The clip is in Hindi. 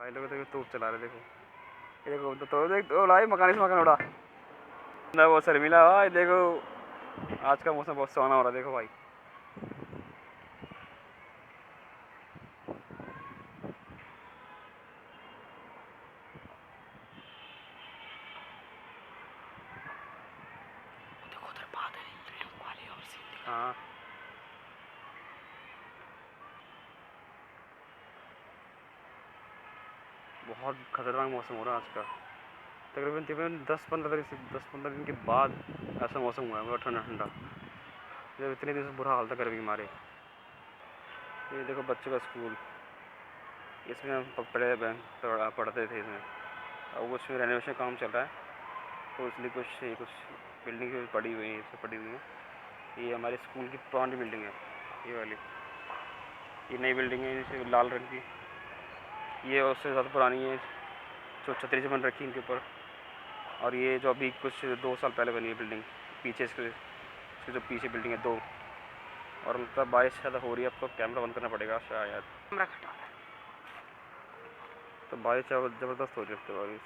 भाई लोग देखो तूप चला रहे, देखो ये देखो तो देख तो लाई मकान, इस मकान उड़ा ना, वो शर्मिला भाई देखो। आज का मौसम बहुत सुहाना हो रहा है, देखो भाई। देखो उधर बादल वाले और सीन। हाँ बहुत खतरनाक मौसम हो रहा है आज का। तकरीबन तकरीबन 10-15 दिन के बाद ऐसा मौसम हुआ है, बहुत ठंडा ठंडा। जब इतने दिन से बुरा हाल था गर्मी हमारे। ये देखो बच्चों का स्कूल, इसमें हम पढ़ते थे इसमें। अब उसमें रेनोवेशन काम चल रहा है, तो इसलिए कुछ बिल्डिंग पड़ी हुई हैं, इसमें पड़ी हुई हैं। ये हमारे स्कूल की पुरानी बिल्डिंग है, ये वाली। ये नई बिल्डिंग है, इसे लाल रंग की। ये उससे ज़्यादा पुरानी है, जो छतरी से बन रखी है इनके ऊपर। और ये जो अभी कुछ 2 साल पहले बनी है बिल्डिंग, पीछे इसके जो पीछे बिल्डिंग है 2। और मतलब बारिश ज़्यादा हो रही है, आपको कैमरा बंद करना पड़ेगा शायद। कैमरा खटा, तो बारिश ज़बरदस्त हो रही है बारिश।